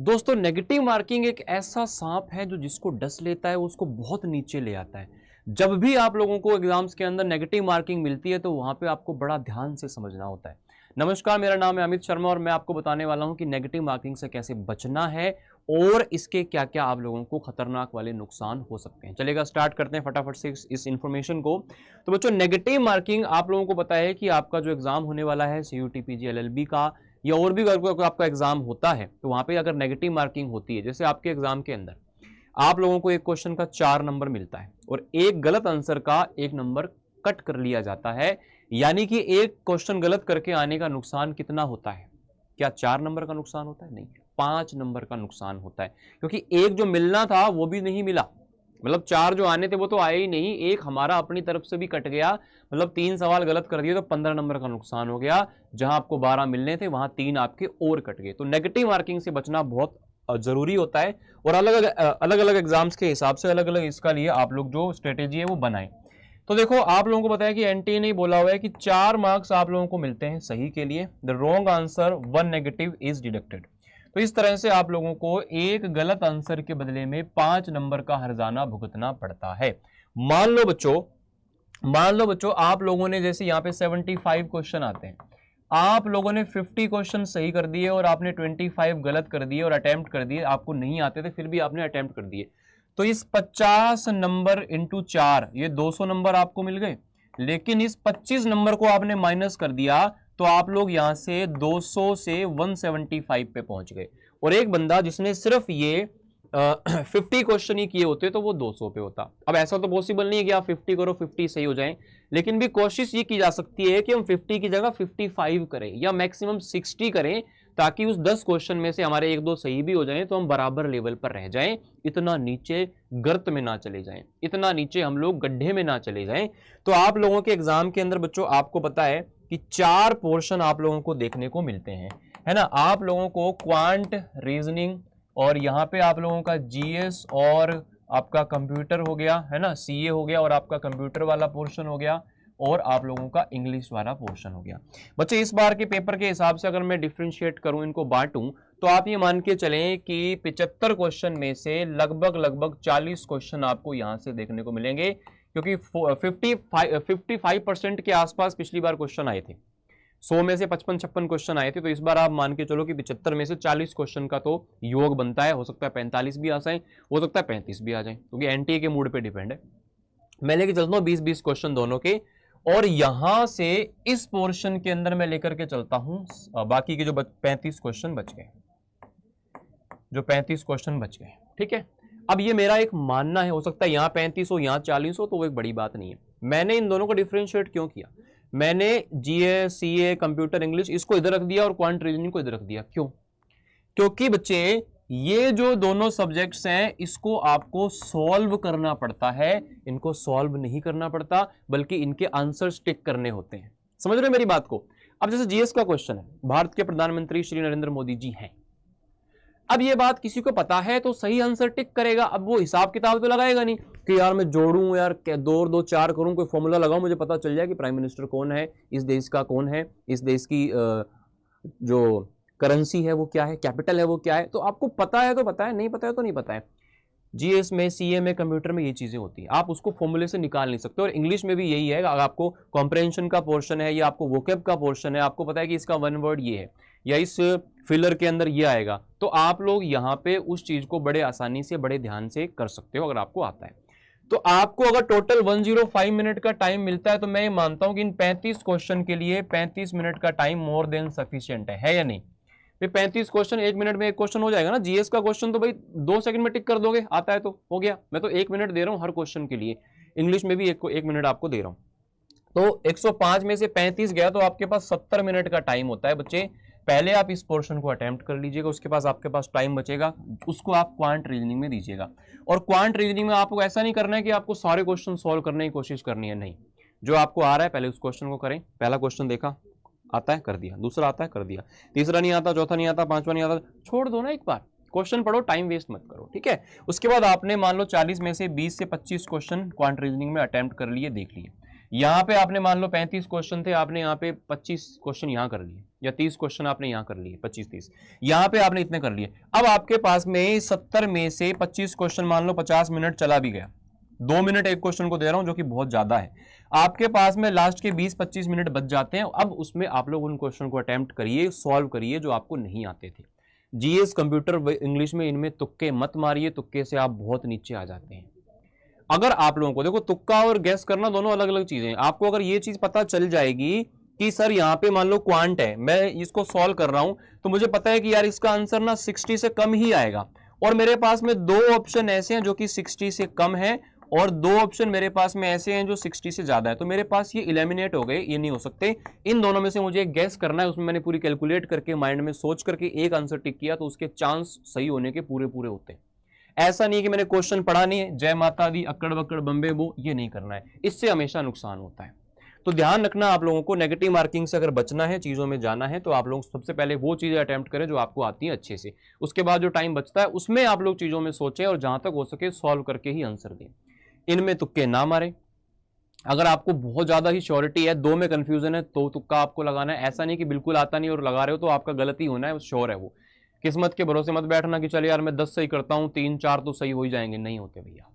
दोस्तों negative marking एक ऐसा सांप है जो जिसको डस लेता है उसको बहुत नीचे ले आता है। जब भी आप लोगों को एग्जाम्स के अंदर नेगेटिव मार्किंग मिलती है तो वहां पे आपको बड़ा ध्यान से समझना होता है। नमस्कार, मेरा नाम है अमित शर्मा और मैं आपको बताने वाला हूं कि नेगेटिव मार्किंग से कैसे बचना है और इसके क्या क्या आप लोगों को खतरनाक वाले नुकसान हो सकते हैं। चलेगा, स्टार्ट करते हैं फटाफट से इस इंफॉर्मेशन को। तो बच्चों, नेगेटिव मार्किंग आप लोगों को पता है कि आपका जो एग्जाम होने वाला है CUT PG LLB का या और भी अगर आपका एग्जाम होता है तो वहां पे अगर नेगेटिव मार्किंग होती है, जैसे आपके एग्जाम के अंदर आप लोगों को एक क्वेश्चन का 4 नंबर मिलता है और एक गलत आंसर का 1 नंबर कट कर लिया जाता है, यानी कि एक क्वेश्चन गलत करके आने का नुकसान कितना होता है? क्या 4 नंबर का नुकसान होता है? नहीं, 5 नंबर का नुकसान होता है, क्योंकि एक जो मिलना था वो भी नहीं मिला। मतलब 4 जो आने थे वो तो आए ही नहीं, एक हमारा अपनी तरफ से भी कट गया। मतलब 3 सवाल गलत कर दिए तो 15 नंबर का नुकसान हो गया। जहां आपको 12 मिलने थे वहां 3 आपके और कट गए। तो नेगेटिव मार्किंग से बचना बहुत जरूरी होता है और अलग अलग एग्जाम्स के हिसाब से अलग अलग इसका लिए आप लोग जो स्ट्रेटेजी है वो बनाएं। तो देखो, आप लोगों को बताया कि एनटीए ने बोला हुआ है कि 4 मार्क्स आप लोगों को मिलते हैं सही के लिए। The wrong answer 1 negative is deducted. तो इस तरह से आप लोगों को एक गलत आंसर के बदले में 5 नंबर का हर्जाना भुगतना पड़ता है। मान लो बच्चों आप लोगों ने, जैसे यहाँ पे 75 क्वेश्चन आते हैं, आप लोगों ने 50 क्वेश्चन सही कर दिए और आपने 25 गलत कर दिए और अटेम्प्ट कर दिए। आपको नहीं आते थे फिर भी आपने अटेम्प्ट कर दिए। तो इस 50 नंबर इंटू 4 ये 200 नंबर आपको मिल गए। लेकिन इस 25 नंबर को आपने माइनस कर दिया तो आप लोग यहां से 200 से 175 पे पहुंच गए। और एक बंदा जिसने सिर्फ ये 50 क्वेश्चन ही किए होते तो वो 200 पे होता। अब ऐसा तो पॉसिबल नहीं है कि आप 50 करो 50 सही हो जाएं, लेकिन भी कोशिश ये की जा सकती है कि हम 50 की जगह 55 करें या मैक्सिमम 60 करें, ताकि उस 10 क्वेश्चन में से हमारे 1-2 सही भी हो जाएं तो हम बराबर लेवल पर रह जाएं, इतना नीचे गर्त में ना चले जाएं, इतना नीचे हम लोग गड्ढे में ना चले जाएं। तो आप लोगों के एग्जाम के अंदर बच्चों आपको पता है कि 4 पोर्शन आप लोगों को देखने को मिलते हैं, है ना। आप लोगों को क्वांट, रीजनिंग और यहाँ पे आप लोगों का जीएस और आपका कंप्यूटर हो गया, है ना, सीए हो गया और आपका कंप्यूटर वाला पोर्शन हो गया और आप लोगों का इंग्लिश वाला पोर्शन हो गया। बच्चे, इस बार के पेपर के हिसाब से अगर मैं डिफरेंशिएट करूं, इनको बांटूं, तो आप ये मान के चलें कि 75 क्वेश्चन में से लगभग 40 क्वेश्चन आपको यहां से देखने को मिलेंगे, क्योंकि 55% के आसपास पिछली बार क्वेश्चन आए थे। 100 में से 55-56 क्वेश्चन आए थे, तो इस बार आप मान के चलो कि 75 में से 40 क्वेश्चन का तो योग बनता है। हो सकता है 45 भी आ जाए, हो सकता है 35 भी आ जाए, क्योंकि एनटीए के मूड पे डिपेंड है। मैं लेके चलता हूँ 20-20 क्वेश्चन दोनों के, और यहां से इस पोर्शन के अंदर मैं लेकर के चलता हूं बाकी के जो 35 क्वेश्चन बच गए, जो 35 क्वेश्चन बच गए, ठीक है। अब ये मेरा एक मानना है, हो सकता है यहां 35 हो यहां 40 हो, तो वो एक बड़ी बात नहीं है। मैंने इन दोनों को डिफरेंशिएट क्यों किया? मैंने जीए, सीए, कंप्यूटर, इंग्लिश इसको इधर रख दिया और क्वांट रीजनिंग को इधर रख दिया। क्यों? क्योंकि बच्चे ये जो दोनों सब्जेक्ट्स हैं इसको आपको सॉल्व करना पड़ता है, इनको सॉल्व नहीं करना पड़ता, बल्कि इनके आंसर टिक करने होते हैं। समझ रहे हो मेरी बात को? अब जैसे जीएस का क्वेश्चन है, भारत के प्रधानमंत्री श्री नरेंद्र मोदी जी हैं। अब ये बात किसी को पता है तो सही आंसर टिक करेगा। अब वो हिसाब किताब तो लगाएगा नहीं कि यार मैं जोड़ूं, यार 2 और 2 4 करूं, कोई फॉर्मूला लगाऊं, मुझे पता चल जाए कि प्राइम मिनिस्टर कौन है, इस देश का कौन है, इस देश की जो करेंसी है वो क्या है, कैपिटल है वो क्या है। तो आपको पता है तो पता है, नहीं पता है तो नहीं पता है। जीएस में, सीए में, कंप्यूटर में ये चीजें होती है, आप उसको फॉर्मूले से निकाल नहीं सकते। और इंग्लिश में भी यही है, अगर आपको कॉम्प्रहेंशन का पोर्शन है या आपको वोकैब का पोर्शन है, आपको पता है कि इसका 1 वर्ड ये है या इस फिलर के अंदर ये आएगा, तो आप लोग यहाँ पे उस चीज को बड़े आसानी से, बड़े ध्यान से कर सकते हो अगर आपको आता है। तो आपको अगर टोटल 105 मिनट का टाइम मिलता है तो मैं ये मानता हूं कि इन 35 क्वेश्चन के लिए 35 मिनट का टाइम मोर देन सफिशिएंट है या नहीं? 35 क्वेश्चन 1 मिनट में एक क्वेश्चन हो जाएगा ना। जीएस का क्वेश्चन तो भाई 2 सेकंड में टिक कर दोगे, आता है तो हो गया। मैं तो 1 मिनट दे रहा हूं हर क्वेश्चन के लिए। इंग्लिश में भी 1 मिनट आपको दे रहा हूं। तो 105 में से 35 गया तो आपके पास 70 मिनट का टाइम होता है बच्चे। पहले आप इस पोर्शन को अटेम्प्ट कर लीजिएगा, उसके पास आपके पास टाइम बचेगा, उसको आप क्वांट रीजनिंग में दीजिएगा। और क्वांट रीजनिंग में आपको ऐसा नहीं करना है कि आपको सारे क्वेश्चन सॉल्व करने की कोशिश करनी है, नहीं। जो आपको आ रहा है पहले उस क्वेश्चन को करें। पहला क्वेश्चन देखा, आता है कर दिया, दूसरा आता है कर दिया, तीसरा नहीं आता, चौथा नहीं आता, पांचवा नहीं आता, छोड़ दो ना, एक बार क्वेश्चन पढ़ो, टाइम वेस्ट मत करो, ठीक है। उसके बाद आपने मान लो 40 में से 20 से 25 क्वेश्चन क्वांट रीजनिंग में अटेम्प्ट कर लिए, देख लिए। यहाँ पे आपने मान लो 35 क्वेश्चन थे, आपने यहाँ पे 25 क्वेश्चन यहाँ कर लिए, या 30 क्वेश्चन आपने यहाँ कर लिए, 25-30 यहाँ पे आपने इतने कर लिए। अब आपके पास में 70 में से 25 क्वेश्चन, मान लो 50 मिनट चला भी गया, 2 मिनट एक क्वेश्चन को दे रहा हूं जो कि बहुत ज्यादा है, आपके पास में लास्ट के 20-25 मिनट बच जाते हैं। अब उसमें आप लोग उन क्वेश्चन को अटेम्प्ट करिए, सॉल्व करिए जो आपको नहीं आते थे। जीएस, कंप्यूटर, इंग्लिश में इनमें तुक्के मत मारिए, तुक्के से आप बहुत नीचे आ जाते हैं। अगर आप लोगों को, देखो तुक्का और गैस करना दोनों अलग अलग चीजें हैं। आपको अगर ये चीज पता चल जाएगी कि सर यहाँ पे मान लो क्वांट है, मैं इसको सॉल्व कर रहा हूं तो मुझे पता है कि यार इसका आंसर ना 60 से कम ही आएगा, और मेरे पास में 2 ऑप्शन ऐसे हैं जो कि 60 से कम है, और 2 ऑप्शन मेरे पास में ऐसे हैं जो 60 से ज्यादा है, तो मेरे पास ये एलिमिनेट हो गए, ये नहीं हो सकते। इन दोनों में से मुझे एक गैस करना है, उसमें मैंने पूरी कैलकुलेट करके माइंड में सोच करके एक आंसर टिक किया, तो उसके चांस सही होने के पूरे पूरे होते हैं। ऐसा नहीं कि मैंने क्वेश्चन पढ़ा नहीं है, जय माता दी, अक्कड़ बक्कड़ बम्बे बो, ये नहीं करना है, इससे हमेशा नुकसान होता है। तो ध्यान रखना आप लोगों को, नेगेटिव मार्किंग से अगर बचना है, चीजों में जाना है, तो आप लोग सबसे पहले वो चीजें अटेम्प्ट करें जो आपको आती है अच्छे से। उसके बाद जो टाइम बचता है उसमें आप लोग चीजों में सोचें और जहां तक हो सके सॉल्व करके ही आंसर दें। इनमें तुक्के ना मारें। अगर आपको बहुत ज्यादा ही श्योरिटी है, 2 में कंफ्यूजन है, तो तुक्का आपको लगाना है। ऐसा नहीं कि बिल्कुल आता नहीं और लगा रहे हो तो आपका गलती होना है, श्योर है वो। किस्मत के भरोसे मत बैठना कि चल यार मैं 10 सही करता हूं, 3-4 तो सही हो ही जाएंगे। नहीं होते भैया,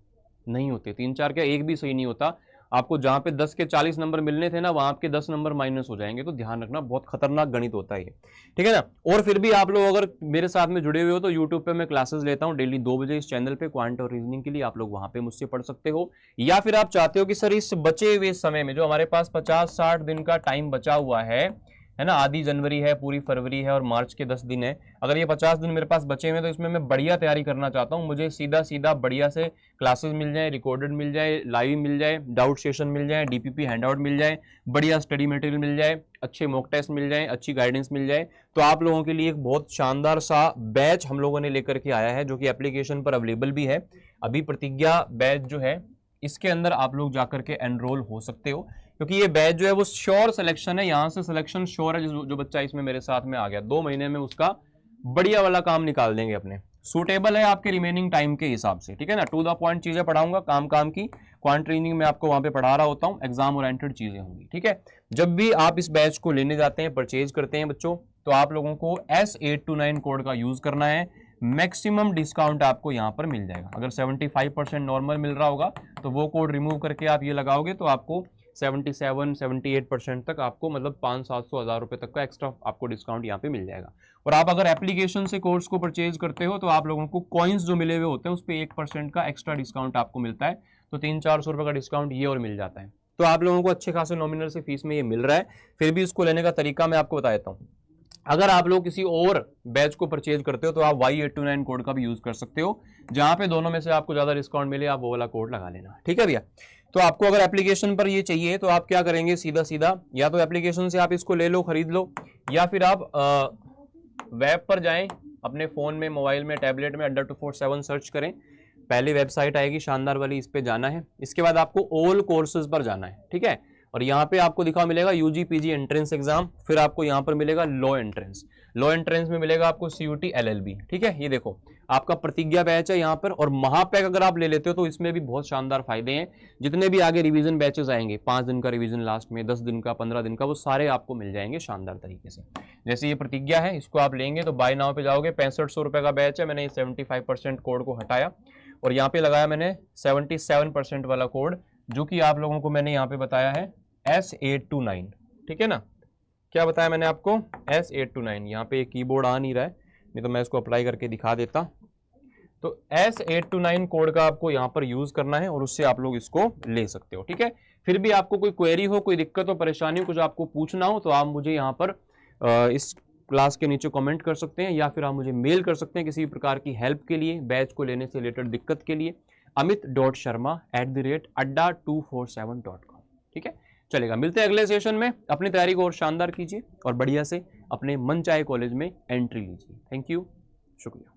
नहीं होते। 3-4 क्या, एक भी सही नहीं होता। आपको जहां पे 10 के 40 नंबर मिलने थे ना, वहां आपके 10 नंबर माइनस हो जाएंगे। तो ध्यान रखना, बहुत खतरनाक गणित होता है ये, ठीक है ना। और फिर भी आप लोग अगर मेरे साथ में जुड़े हुए हो तो यूट्यूब पे मैं क्लासेस लेता हूं डेली 2 बजे इस चैनल पे, क्वांट और रीजनिंग के लिए। आप लोग वहां पे मुझसे पढ़ सकते हो, या फिर आप चाहते हो कि सर इस बचे हुए समय में जो हमारे पास 50-60 दिन का टाइम बचा हुआ है ना, आधी जनवरी है, पूरी फरवरी है और मार्च के 10 दिन है, अगर ये 50 दिन मेरे पास बचे हुए हैं तो इसमें मैं बढ़िया तैयारी करना चाहता हूं। मुझे सीधा सीधा बढ़िया से क्लासेस मिल जाए, रिकॉर्डेड मिल जाए, लाइव मिल जाए, डाउट सेशन मिल जाए, डीपीपी हैंडआउट मिल जाए, बढ़िया स्टडी मटेरियल मिल जाए, अच्छे मॉक टेस्ट मिल जाए, अच्छी गाइडेंस मिल जाए, तो आप लोगों के लिए एक बहुत शानदार सा बैच हम लोगों ने लेकर के आया है, जो कि एप्लीकेशन पर अवेलेबल भी है। अभी प्रतिज्ञा बैच जो है, इसके अंदर आप लोग जाकर के एनरोल हो सकते हो, क्योंकि ये बैच जो है वो श्योर सिलेक्शन है। यहां से सिलेक्शन श्योर है। जो बच्चा इसमें मेरे साथ में आ गया, 2 महीने में उसका बढ़िया वाला काम निकाल देंगे अपने। सूटेबल है आपके रिमेनिंग टाइम के हिसाब से, ठीक है ना। टू द पॉइंट चीजें पढ़ाऊंगा, काम की। क्वांट ट्रेनिंग में आपको वहां पे पढ़ा रहा होता हूं, एग्जाम ओरिएंटेड चीजें होंगी, ठीक है। जब भी आप इस बैच को लेने जाते हैं, परचेज करते हैं बच्चों, तो आप लोगों को S829 कोड का यूज करना है। मैक्सिमम डिस्काउंट आपको यहां पर मिल जाएगा। अगर 75% नॉर्मल मिल रहा होगा तो वो कोड रिमूव करके आप ये लगाओगे तो आपको 77-78% तक आपको, मतलब 500-700 रुपए तक का एक्स्ट्रा आपको डिस्काउंट यहाँ पे मिल जाएगा। और आप अगर एप्लीकेशन से कोर्स को परचेज करते हो तो आप लोगों को कॉइन्स जो मिले हुए होते हैं उस पर 1% का एक्स्ट्रा डिस्काउंट आपको मिलता है, तो 300-400 रुपए का डिस्काउंट ये और मिल जाता है। तो आप लोगों को अच्छे खासे नॉमिनल से फीस में ये मिल रहा है। फिर भी इसको लेने का तरीका मैं आपको बता देता हूँ। अगर आप लोग किसी और बैच को परचेज करते हो तो आप Y829 कोड का भी यूज कर सकते हो। जहां पे दोनों में से आपको ज्यादा डिस्काउंट मिले, आप वो वाला कोड लगा लेना, ठीक है भैया। तो आपको अगर एप्लीकेशन पर ये चाहिए तो आप क्या करेंगे, सीधा सीधा या तो एप्लीकेशन से आप इसको ले लो, खरीद लो, या फिर आप वेब पर जाएं, अपने फोन में, मोबाइल में, टैबलेट में Adda247 सर्च करें। पहले वेबसाइट आएगी शानदार वाली, इस पे जाना है। इसके बाद आपको ऑल कोर्सेज पर जाना है, ठीक है। और यहाँ पे आपको दिखा मिलेगा यूजी पीजी एंट्रेंस एग्जाम, फिर आपको यहाँ पर मिलेगा लॉ एंट्रेंस। लॉ एंट्रेंस में मिलेगा आपको CUT LLB, ठीक है। ये देखो आपका प्रतिज्ञा बैच है यहाँ पर, और महापैक अगर आप ले लेते हो तो इसमें भी बहुत शानदार फायदे हैं। जितने भी आगे रिवीजन बैचेस आएंगे, 5 दिन का रिवीजन लास्ट में, 10 दिन का, 15 दिन का, वो सारे आपको मिल जाएंगे शानदार तरीके से। जैसे ये प्रतिज्ञा है, इसको आप लेंगे तो बाय नाउ पे जाओगे, 6500 रुपए का बैच है। मैंने 75% कोड को हटाया और यहाँ पे लगाया मैंने 77% वाला कोड, जो कि आप लोगों को मैंने यहाँ पे बताया है S829, ठीक है ना। क्या बताया मैंने आपको, S829। यहाँ पे कीबोर्ड आ नहीं रहा है, नहीं तो मैं इसको अप्लाई करके दिखा देता। तो S829 कोड का आपको यहाँ पर यूज करना है और उससे आप लोग इसको ले सकते हो, ठीक है। फिर भी आपको कोई क्वेरी हो, कोई दिक्कत हो, परेशानी हो, कुछ आपको पूछना हो, तो आप मुझे यहाँ पर इस क्लास के नीचे कमेंट कर सकते हैं, या फिर आप मुझे मेल कर सकते हैं किसी प्रकार की हेल्प के लिए, बैच को लेने से रिलेटेड दिक्कत के लिए, amit.sharma@adda247.com, ठीक है। चलेगा, मिलते हैं अगले सेशन में। अपनी तैयारी को और शानदार कीजिए और बढ़िया से अपने मन चाहे कॉलेज में एंट्री लीजिए। थैंक यू, शुक्रिया।